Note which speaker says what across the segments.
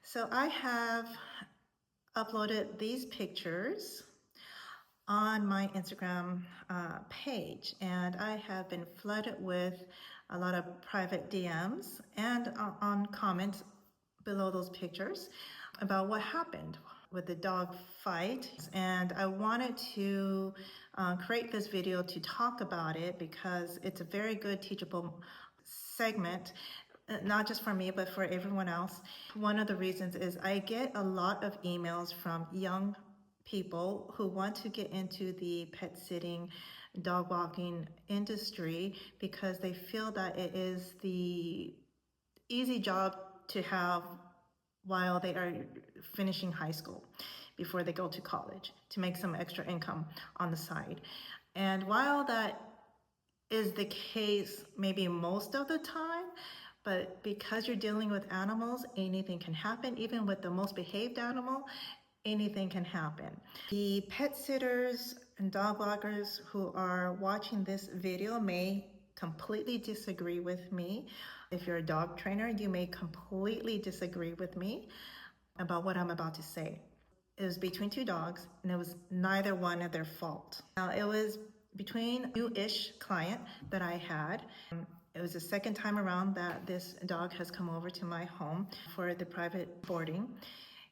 Speaker 1: So I have uploaded these pictures on my Instagram page, and I have been flooded with a lot of private DMs and on comments below those pictures about what happened with the dog fight. And I wanted to create this video to talk about it because it's a very good teachable segment, not just for me, but for everyone else. One of the reasons is I get a lot of emails from young people who want to get into the pet sitting, dog walking industry because they feel that it is the easy job to have while they are finishing high school before they go to college to make some extra income on the side. And while that is the case maybe most of the time, but because you're dealing with animals, anything can happen. Even with the most behaved animal, anything can happen. The pet sitters and dog walkers who are watching this video may completely disagree with me. If you're a dog trainer, you may completely disagree with me about what I'm about to say. It was between two dogs, and it was neither one of their fault. Now, it was between a new-ish client that I had. It was the second time around that this dog has come over to my home for the private boarding.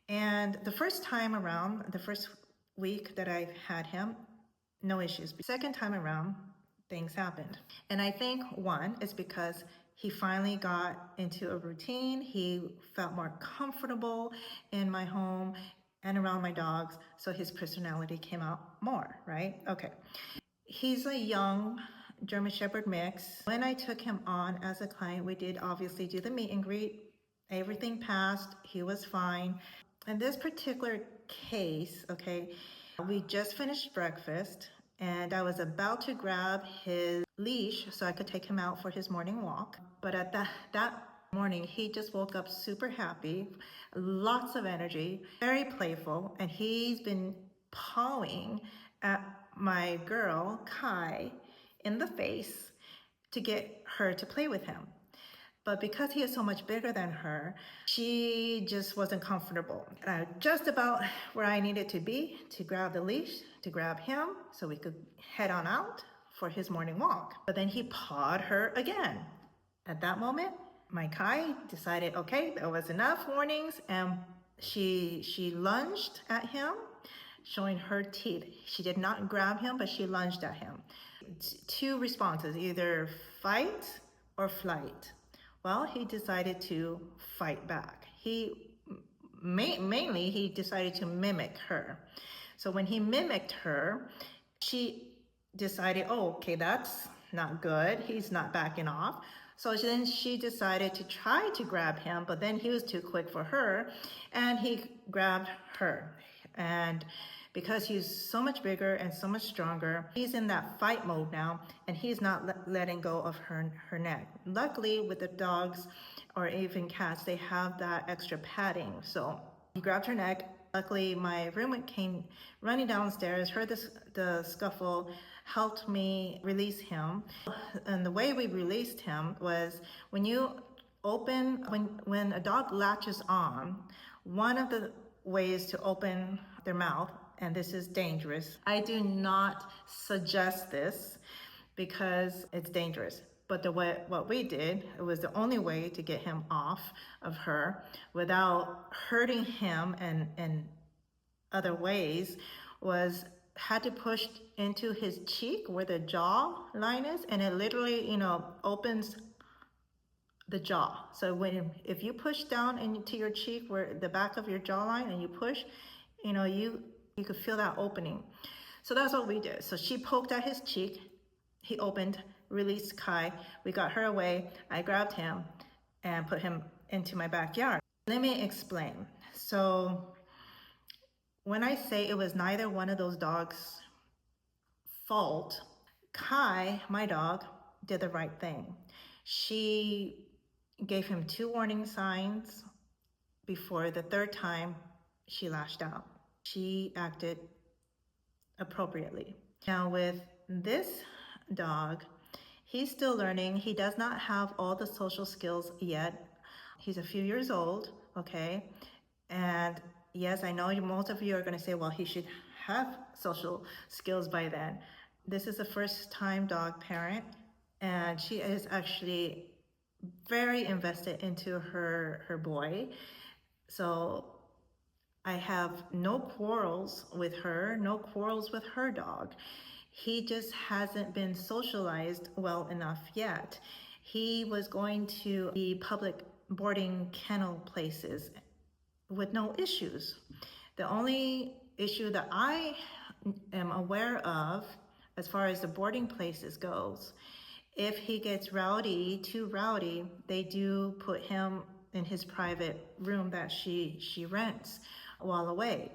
Speaker 1: And the first time around, the first week that I've had him, no issues. Second time around, things happened. And I think one is because he finally got into a routine. He felt more comfortable in my home and around my dogs, so his personality came out more, right? Okay. He's a young German Shepherd mix. When I took him on as a client, we did obviously do the meet and greet. Everything passed. He was fine. In this particular case, okay, we just finished breakfast and I was about to grab his leash so I could take him out for his morning walk. But at that morning, he just woke up super happy, lots of energy, very playful, and he's been pawing at my girl, Kai, in the face to get her to play with him. But because he is so much bigger than her, she just wasn't comfortable. Just about where I needed to be to grab the leash, to grab him so we could head on out for his morning walk. But then he pawed her again. At that moment, my Kai decided, okay, that was enough warnings, and she lunged at him, showing her teeth. She did not grab him, but she lunged at him. Two responses, either fight or flight. Well, he decided to fight back. Mainly he decided to mimic her. So when he mimicked her, she decided, oh, okay, that's not good. He's not backing off. So then she decided to try to grab him, but then he was too quick for her, and he grabbed her. And because he's so much bigger and so much stronger, he's in that fight mode now, and he's not letting go of her neck. Luckily, with the dogs or even cats, they have that extra padding. So he grabbed her neck. Luckily, my roommate came running downstairs, heard the scuffle, helped me release him. And the way we released him was when a dog latches on, one of the ways to open their mouth, and this is dangerous. I do not suggest this because it's dangerous. But what we did, it was the only way to get him off of her without hurting him and other ways, was had to push into his cheek where the jaw line is, and it literally, opens the jaw. So if you push down into your cheek where the back of your jawline and you push, you could feel that opening. So that's what we did. So she poked at his cheek, he opened, released Kai, we got her away, I grabbed him and put him into my backyard. Let me explain. So when I say it was neither one of those dogs' fault, Kai, my dog, did the right thing. She gave him 2 warning signs before the third time she lashed out. She acted appropriately. Now with this dog, he's still learning. He does not have all the social skills yet. He's a few years old, okay? And yes, I know most of you are going to say, well, he should have social skills by then. This is a first time dog parent, and she is actually very invested into her boy. So I have no quarrels with her, no quarrels with her dog. He just hasn't been socialized well enough yet. He was going to the public boarding kennel places with no issues. The only issue that I am aware of as far as the boarding places goes, if he gets rowdy, too rowdy, they do put him in his private room that she rents while away.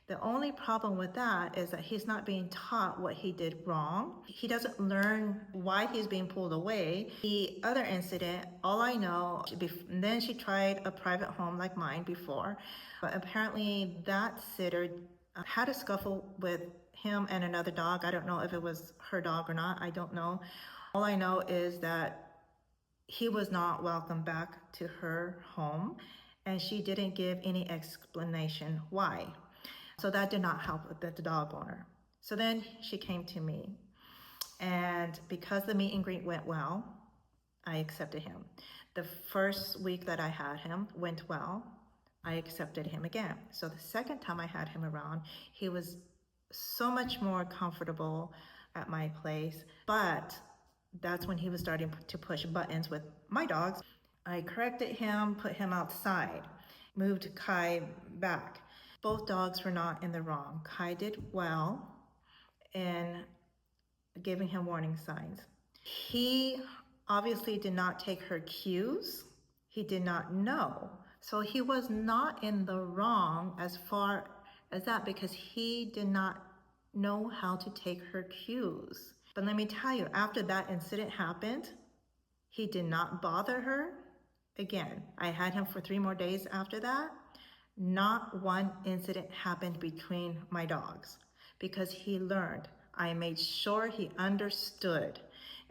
Speaker 1: The only problem with that is that he's not being taught what he did wrong. He doesn't learn why he's being pulled away. The other incident, all I know, then she tried a private home like mine before, but apparently that sitter had a scuffle with him and another dog. I don't know if it was her dog or not. I don't know. All I know is that he was not welcome back to her home, and she didn't give any explanation why. So that did not help with the dog owner. So then she came to me, and because the meet and greet went well, I accepted him. The first week that I had him went well. I accepted him again. So the second time I had him around, he was so much more comfortable at my place, but that's when he was starting to push buttons with my dogs. I corrected him, put him outside, moved Kai back. Both dogs were not in the wrong. Kai did well in giving him warning signs. He obviously did not take her cues. He did not know. So he was not in the wrong as far as that, because he did not know how to take her cues. But let me tell you, after that incident happened, he did not bother her again. I had him for 3 more days after that. Not one incident happened between my dogs because he learned. I made sure he understood,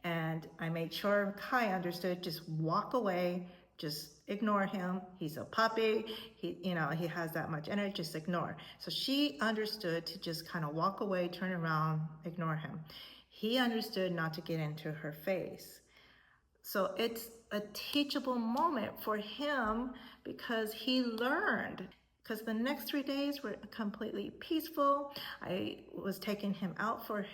Speaker 1: and I made sure Kai understood. Just walk away, just ignore him. He's a puppy. He has that much energy, just ignore. So she understood to just kind of walk away, turn around, ignore him. He understood not to get into her face. So it's a teachable moment for him because he learned. Because the next 3 days were completely peaceful. I was taking him out for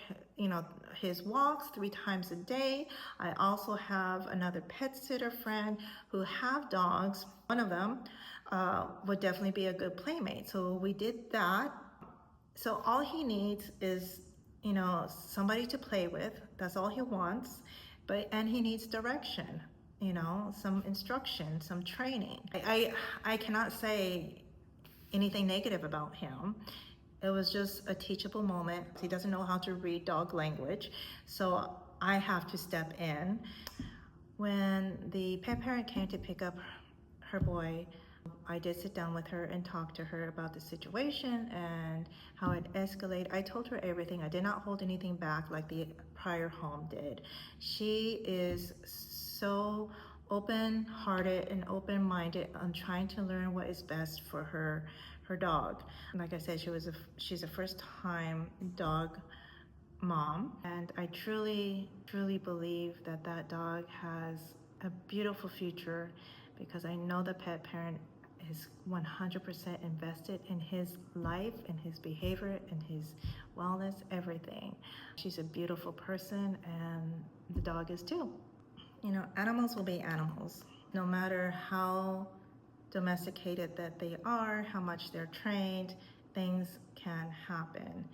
Speaker 1: his walks 3 times a day. I also have another pet sitter friend who have dogs. One of them would definitely be a good playmate. So we did that. So all he needs is, somebody to play with. That's all he wants. And he needs direction, some instruction, some training. I cannot say anything negative about him. It was just a teachable moment. He doesn't know how to read dog language, so I have to step in. When the pet parent came to pick up her boy, I did sit down with her and talk to her about the situation and how it escalated. I told her everything. I did not hold anything back like the prior home did. She is so open-hearted and open-minded on trying to learn what is best for her dog. Like I said, she's a first-time dog mom, and I truly believe that that dog has a beautiful future, because I know the pet parent is 100% invested in his life, in his behavior, in his wellness, everything. She's a beautiful person, and the dog is too. Animals will be animals, no matter how domesticated that they are, how much they're trained. Things can happen.